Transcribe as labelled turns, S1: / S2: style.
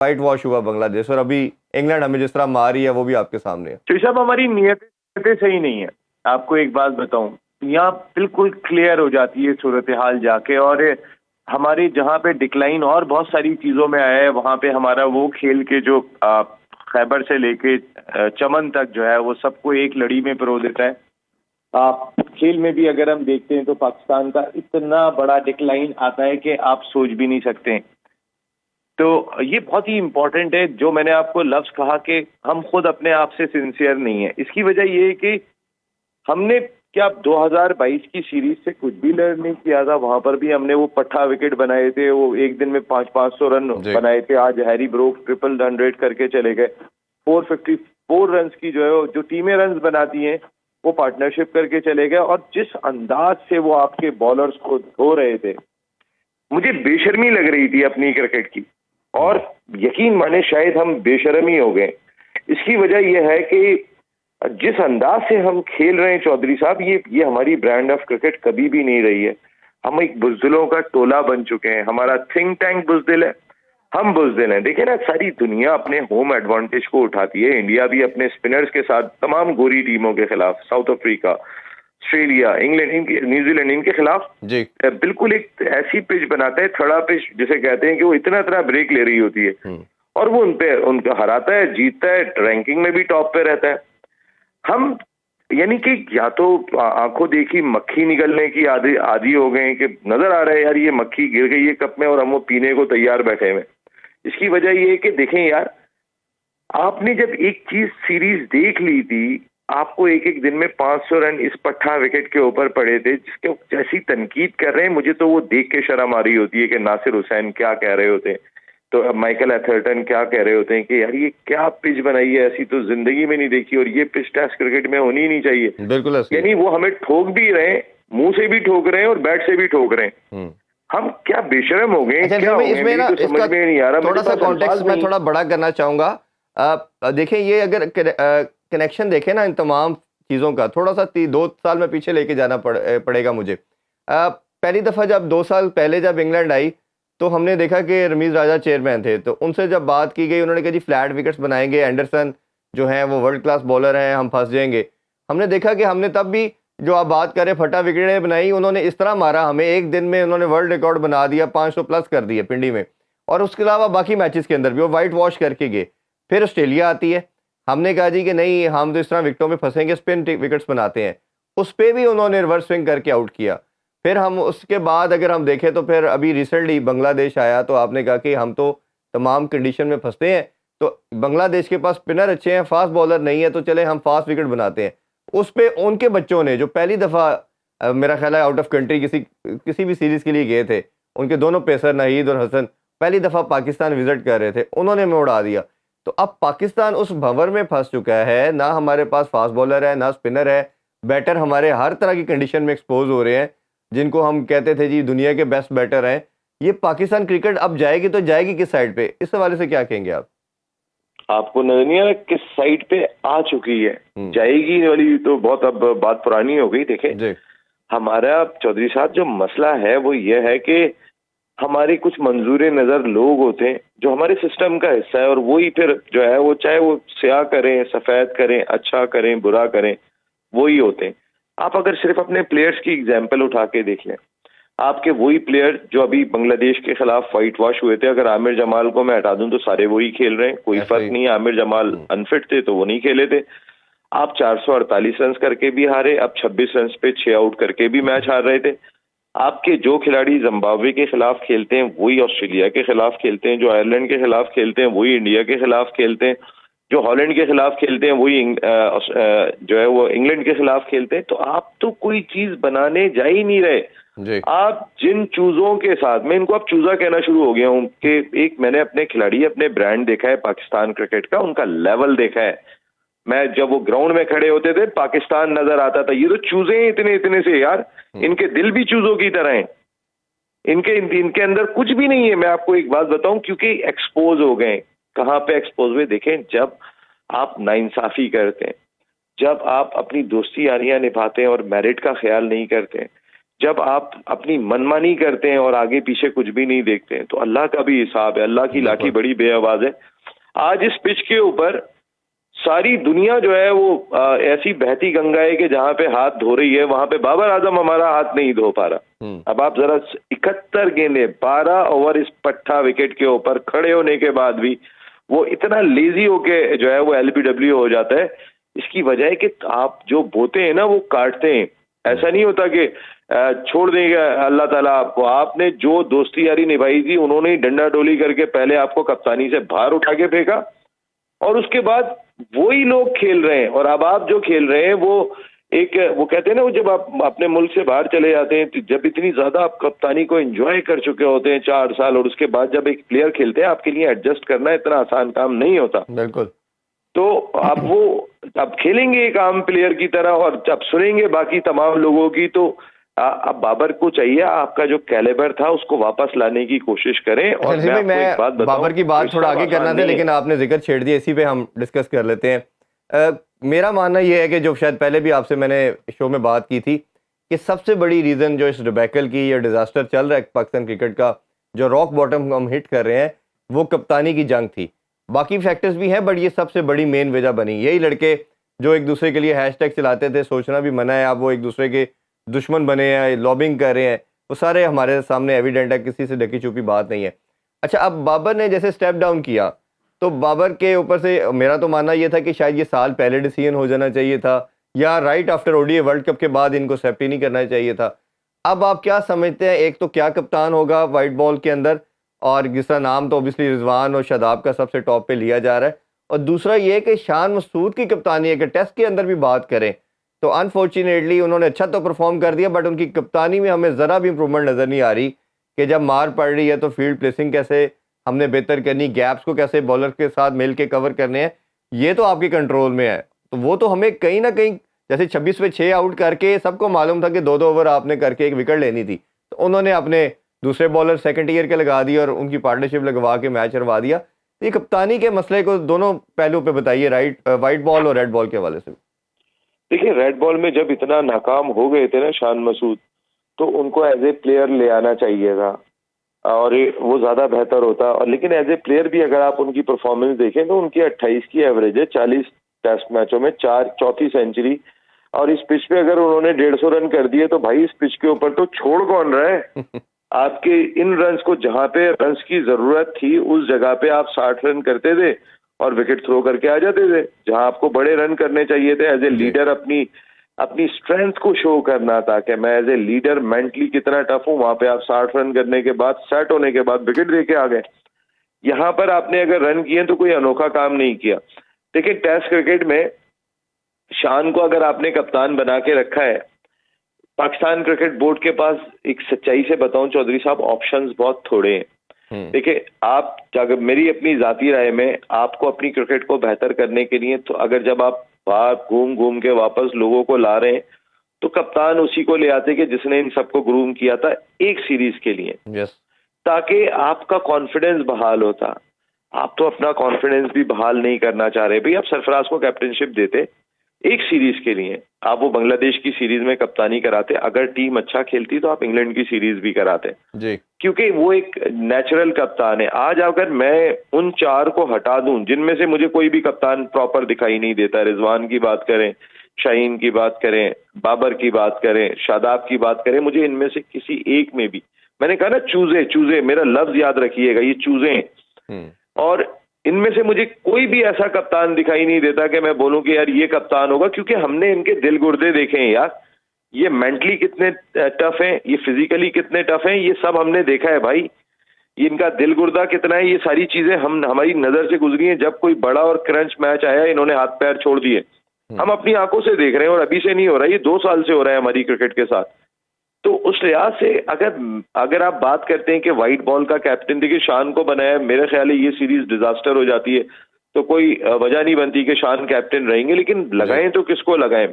S1: White wash हुआ बांग्लादेश और अभी इंग्लैंड हमें जिस तरह मार रही है वो भी आपके सामने है।
S2: तो साहब हमारी नीयतें सही नहीं है। आपको एक बात बताऊं, यहाँ बिल्कुल क्लियर हो जाती है सूरत हाल जाके, और हमारे जहाँ पे डिक्लाइन और बहुत सारी चीजों में आया है, वहाँ पे हमारा वो खेल के जो खैबर से लेके चमन तक जो है वो सबको एक लड़ी में पिरो देता है। आप खेल में भी अगर हम देखते हैं तो पाकिस्तान का इतना बड़ा डिक्लाइन आता है कि आप सोच भी नहीं सकते। तो ये बहुत ही इंपॉर्टेंट है जो मैंने आपको लफ्ज कहा कि हम खुद अपने आप से सिंसियर नहीं है। इसकी वजह ये है कि हमने क्या 2022 की सीरीज से कुछ भी लर्न नहीं किया था। वहां पर भी हमने वो पट्ठा विकेट बनाए थे, वो एक दिन में 500 रन बनाए थे। आज हैरी ब्रोक 100 करके चले गए। 454 रन की जो है जो टीमें रन बनाती हैं वो पार्टनरशिप करके चले गए। और जिस अंदाज से वो आपके बॉलर्स को धो रहे थे, मुझे बेशर्मी लग रही थी अपनी क्रिकेट की। और यकीन माने शायद हम बेशर्मी हो गए। इसकी वजह यह है कि जिस अंदाज से हम खेल रहे हैं चौधरी साहब, ये हमारी ब्रांड ऑफ क्रिकेट कभी भी नहीं रही है। हम एक बुजदिलों का टोला बन चुके हैं। हमारा थिंक टैंक बुजदिल है, हम बुजदिल हैं। देखिए ना, सारी दुनिया अपने होम एडवांटेज को उठाती है। इंडिया भी अपने स्पिनर्स के साथ तमाम गोरी टीमों के खिलाफ, south Africa, Australia, England, New Zealand, इनके खिलाफ बिल्कुल एक ऐसी पिच बनाता है, थर्डा पिच जिसे कहते हैं, कि वो इतना ब्रेक ले रही होती है और वो उनका हराता है, जीतता है, रैंकिंग में भी टॉप पे रहता है। हम यानी कि या तो आंखों देखी मक्खी निकलने की आदी हो गए कि नजर आ रहा है यार ये मक्खी गिर गई है कप में और हम वो पीने को तैयार बैठे हुए। इसकी वजह ये है कि देखें यार, आपने जब एक चीज सीरीज देख ली थी, आपको एक एक दिन में 500 रन इस पट्ठा विकेट के ऊपर पड़े थे, जिसके जैसी तनकीद कर रहे हैं, मुझे तो वो देख के शर्म आ रही होती है कि नासिर हुसैन क्या कह रहे होते हैं, तो अब माइकल एथरटन क्या कह रहे होते हैं कि यार ये क्या पिच बनाई है, ऐसी तो जिंदगी में नहीं देखी, और ये पिच टेस्ट क्रिकेट में होनी ही नहीं चाहिए।
S1: बिल्कुल।
S2: यानी वो हमें ठोक भी रहे हैं, मुंह से भी ठोक रहे हैं और बैट से भी ठोक रहे हैं। हम क्या बेशरम हो गए, क्या हो गए,
S1: इसमें
S2: तो समझ में नहीं आ रहा।
S1: थोड़ा सा कॉन्टेक्स्ट मैं थोड़ा बड़ा करना चाहूंगा। देखें, ये अगर कनेक्शन देखें ना इन तमाम चीज़ों का, थोड़ा सा 2 साल में पीछे लेके जाना पड़ेगा मुझे। पहली दफ़ा जब 2 साल पहले जब इंग्लैंड आई तो हमने देखा कि रमीज़ राजा चेयरमैन थे, तो उनसे जब बात की गई, उन्होंने कहा जी फ्लैट विकेट्स बनाएंगे, एंडरसन जो हैं वो वर्ल्ड क्लास बॉलर हैं, हम फंस जाएंगे। हमने देखा कि हमने तब भी जो आप बात करें फटा विकेटें बनाई, उन्होंने इस तरह मारा हमें, एक दिन में उन्होंने वर्ल्ड रिकॉर्ड बना दिया, 500 प्लस कर दिया पिंडी में। और उसके अलावा बाकी मैचेस के अंदर भी वो वाइट वॉश करके गए। फिर ऑस्ट्रेलिया आती है, हमने कहा जी कि नहीं, हम तो इस तरह विकेटों में फंसेंगे, स्पिन विकेट्स बनाते हैं, उस पर भी उन्होंने रिवर्स स्विंग करके आउट किया। फिर हम उसके बाद अगर हम देखें तो फिर अभी रिसेंटली बांग्लादेश आया, तो आपने कहा कि हम तो तमाम कंडीशन में फंसते हैं, तो बांग्लादेश के पास स्पिनर अच्छे हैं, फास्ट बॉलर नहीं है, तो चले हम फास्ट विकेट बनाते हैं। उस पर उनके बच्चों ने जो पहली दफ़ा मेरा ख्याल है आउट ऑफ कंट्री किसी भी सीरीज़ के लिए गए थे, उनके दोनों पेसर नाहीद और हसन पहली दफ़ा पाकिस्तान विजिट कर रहे थे, उन्होंने हमें उड़ा दिया। तो अब पाकिस्तान उस भंवर में फंस चुका है, ना हमारे पास फास्ट बॉलर है, ना स्पिनर है, बैटर हमारे हर तरह की कंडीशन में एक्सपोज हो रहे हैं, जिनको हम कहते थे जी दुनिया के बेस्ट बैटर हैं। ये पाकिस्तान क्रिकेट अब जाएगी तो जाएगी किस साइड पे? इस हवाले से क्या कहेंगे आप?
S2: आपको नजर नहीं आ रहा किस साइड पे आ चुकी है? जाएगी वाली तो बहुत अब बात पुरानी हो गई। देखें, हमारा चौधरी साहब जो मसला है वो ये है कि हमारे कुछ मंजूर नजर लोग होते हैं जो हमारे सिस्टम का हिस्सा है, और वही फिर जो है वो चाहे वो स्याह करें, सफेद करें, अच्छा करें, बुरा करें, वही होते हैं। आप अगर सिर्फ अपने प्लेयर्स की एग्जाम्पल उठा के देख लें, आपके वही प्लेयर जो अभी बांग्लादेश के खिलाफ व्हाइट वॉश हुए थे, अगर आमिर जमाल को मैं हटा दूं तो सारे वही खेल रहे हैं, कोई फर्क नहीं है। आमिर जमाल अनफिट थे तो वो नहीं खेले थे। आप 448 रन करके भी हारे, अब 26 रन पे 6 आउट करके भी मैच हार रहे थे। आपके जो खिलाड़ी जिम्बाब्वे के खिलाफ खेलते हैं वही ऑस्ट्रेलिया के खिलाफ खेलते हैं, जो आयरलैंड के खिलाफ खेलते हैं वही इंडिया के खिलाफ खेलते हैं, जो हॉलैंड के खिलाफ खेलते हैं वही जो है वो इंग्लैंड के खिलाफ खेलते हैं। तो आप तो कोई चीज बनाने जा ही नहीं रहे। आप जिन चूजों के साथ, मैं इनको अब चूजा कहना शुरू हो गया हूँ कि एक मैंने अपने खिलाड़ी, अपने ब्रांड देखा है पाकिस्तान क्रिकेट का, उनका लेवल देखा है। मैं जब वो ग्राउंड में खड़े होते थे पाकिस्तान नजर आता था, ये तो चूजे हैं इतने इतने से यार, इनके दिल भी चूजों की तरह हैं, इनके अंदर कुछ भी नहीं है। मैं आपको एक बात बताऊं, क्योंकि एक्सपोज हो गए। कहां पे एक्सपोज हुए? देखें, जब आप नाइंसाफी करते हैं, जब आप अपनी दोस्ती यारियां निभाते हैं और मेरिट का ख्याल नहीं करते हैं, जब आप अपनी मनमानी करते हैं और आगे पीछे कुछ भी नहीं देखते हैं, तो अल्लाह का भी हिसाब है। अल्लाह की लाठी बड़ी बेआवाज है। आज इस पिच के ऊपर सारी दुनिया जो है वो ऐसी बहती गंगा है कि जहां पे हाथ धो रही है, वहां पे बाबर आजम हमारा हाथ नहीं धो पा रहा। अब आप जरा 71 गेंदे 12 ओवर इस पट्टा विकेट के ऊपर खड़े होने के बाद भी वो इतना लेजी होके जो है वो एलबीडब्ल्यू हो जाता है। इसकी वजह है कि आप जो बोते हैं ना वो काटते हैं। ऐसा नहीं होता कि छोड़ देगा अल्लाह ताला आपको। आपने जो दोस्ती यारी निभाई थी, उन्होंने ही डंडा डोली करके पहले आपको कप्तानी से बाहर उठा के फेंका, और उसके बाद वही लोग खेल रहे हैं। और अब आप जो खेल रहे हैं वो वो कहते हैं ना, वो जब आप अपने मुल्क से बाहर चले जाते हैं, तो जब इतनी ज्यादा आप कप्तानी को एंजॉय कर चुके होते हैं 4 साल, और उसके बाद जब एक प्लेयर खेलते हैं, आपके लिए एडजस्ट करना इतना आसान काम नहीं होता।
S1: बिल्कुल।
S2: तो अब खेलेंगे एक आम प्लेयर की तरह, और जब सुनेंगे बाकी तमाम लोगों की, तो अब बाबर को चाहिए आपका जो कैलिबर था उसको वापस लाने की कोशिश करें। और
S1: मैं बाबर की बात थोड़ा आगे करना था, लेकिन आपने जिक्र छेड़ दिया, इसी पे हम डिस्कस कर लेते हैं। मेरा मानना यह है कि जो शायद पहले भी आपसे मैंने शो में बात की थी कि सबसे बड़ी रीज़न जो इस डिबैकल की या डिज़ास्टर चल रहा है पाकिस्तान क्रिकेट का, जो रॉक बॉटम हम हिट कर रहे हैं, वो कप्तानी की जंग थी। बाकी फैक्टर्स भी हैं, बट ये सबसे बड़ी मेन वजह बनी। यही लड़के जो एक दूसरे के लिए हैशटैग चलाते थे, सोचना भी मना है, अब वो एक दूसरे के दुश्मन बने हैं, लॉबिंग कर रहे हैं, वो सारे हमारे सामने एविडेंट है, किसी से ढकी छुपी बात नहीं है। अच्छा, अब बाबर ने जैसे स्टेप डाउन किया, तो बाबर के ऊपर से मेरा तो मानना ये था कि शायद ये साल पहले डिसीजन हो जाना चाहिए था, या right after ODI world cup के बाद इनको सेफ्टी नहीं करना चाहिए था। अब आप क्या समझते हैं, एक तो क्या कप्तान होगा वाइट बॉल के अंदर, और जिसका नाम तो ऑब्वियसली रिजवान और शादाब का सबसे टॉप पे लिया जा रहा है, और दूसरा ये कि शान मसूद की कप्तानी है कि टेस्ट के अंदर भी बात करें तो अनफॉर्चुनेटली उन्होंने अच्छा तो परफॉर्म कर दिया, बट उनकी कप्तानी में हमें ज़रा भी इंप्रूवमेंट नज़र नहीं आ रही कि जब मार पड़ रही है तो फील्ड प्लेसिंग कैसे हमने बेहतर करनी, गैप्स को कैसे बॉलर के साथ मिल के कवर करने हैं, ये तो आपके कंट्रोल में है। तो वो तो हमें कहीं ना कहीं, जैसे 26 पे 6 आउट करके सबको मालूम था कि 2-2 ओवर आपने करके एक विकेट लेनी थी, तो उन्होंने अपने दूसरे बॉलर सेकंड ईयर के लगा दिए और उनकी पार्टनरशिप लगवा के मैच हरवा दिया। ये कप्तानी के मसले को दोनों पहलू पे बताइए, वाइट बॉल और रेड बॉल के हवाले से।
S2: देखिए, रेड बॉल में जब इतना नाकाम हो गए थे ना शान मसूद, तो उनको एज ए प्लेयर ले आना चाहिए था और वो ज्यादा बेहतर होता। और लेकिन एज ए प्लेयर भी अगर आप उनकी परफॉर्मेंस देखें तो उनकी 28 की एवरेज है 40 टेस्ट मैचों में, चौथी सेंचुरी। और इस पिच पे अगर उन्होंने 150 रन कर दिए तो भाई इस पिच के ऊपर तो छोड़ कौन रहा है? आपके इन रन्स को, जहां पे रन्स की जरूरत थी उस जगह पे आप 60 रन करते थे और विकेट थ्रो करके आ जाते थे। जहां आपको बड़े रन करने चाहिए थे, एज ए लीडर अपनी स्ट्रेंथ को शो करना था कि मैं एज ए लीडर मेंटली कितना टफ हूं, वहां पे आप 60 रन करने के बाद, सेट होने के बाद विकेट दे के आ गए। यहां पर आपने अगर रन किए तो कोई अनोखा काम नहीं किया। देखिए, टेस्ट क्रिकेट में शान को अगर आपने कप्तान बना के रखा है, पाकिस्तान क्रिकेट बोर्ड के पास, एक सच्चाई से बताऊं चौधरी साहब, ऑप्शंस बहुत थोड़े हैं। देखिए, आप अगर मेरी अपनी जाती राय में, आपको अपनी क्रिकेट को बेहतर करने के लिए, तो अगर जब आप बाहर घूम घूम के वापस लोगों को ला रहे हैं, तो कप्तान उसी को ले आते कि जिसने इन सबको ग्रूम किया था एक सीरीज के लिए, ताकि आपका कॉन्फिडेंस बहाल होता। आप तो अपना कॉन्फिडेंस भी बहाल नहीं करना चाह रहे भाई। आप सरफराज को कैप्टनशिप देते एक सीरीज के लिए, आप वो बांग्लादेश की सीरीज में कप्तानी कराते, अगर टीम अच्छा खेलती तो आप इंग्लैंड की सीरीज भी कराते जी, क्योंकि वो एक नेचुरल कप्तान है। आज अगर मैं उन 4 को हटा दूं, जिनमें से मुझे कोई भी कप्तान प्रॉपर दिखाई नहीं देता, रिजवान की बात करें, शाहीन की बात करें, बाबर की बात करें, शादाब की बात करें, मुझे इनमें से किसी एक में भी, मैंने कहा ना चूजे, मेरा लफ्ज याद रखिएगा, ये चूजे, और इनमें से मुझे कोई भी ऐसा कप्तान दिखाई नहीं देता कि मैं बोलूं कि यार ये कप्तान होगा, क्योंकि हमने इनके दिल गुर्दे देखे हैं यार। ये मेंटली कितने टफ हैं, ये फिजिकली कितने टफ हैं, ये सब हमने देखा है भाई। इनका दिल गुर्दा कितना है, ये सारी चीजें हमारी नजर से गुजरी हैं। जब कोई बड़ा और क्रंच मैच आया, इन्होंने हाथ पैर छोड़ दिए, हम अपनी आंखों से देख रहे हैं, और अभी से नहीं हो रहा, ये 2 साल से हो रहा है हमारी क्रिकेट के साथ। तो उस लिहाज से अगर आप बात करते हैं कि व्हाइट बॉल का कैप्टन, देखिए शान को बनाया, मेरे ख्याल है ये सीरीज डिजास्टर हो जाती है, तो कोई वजह नहीं बनती कि शान कैप्टन रहेंगे, लेकिन लगाएं तो किसको लगाएं?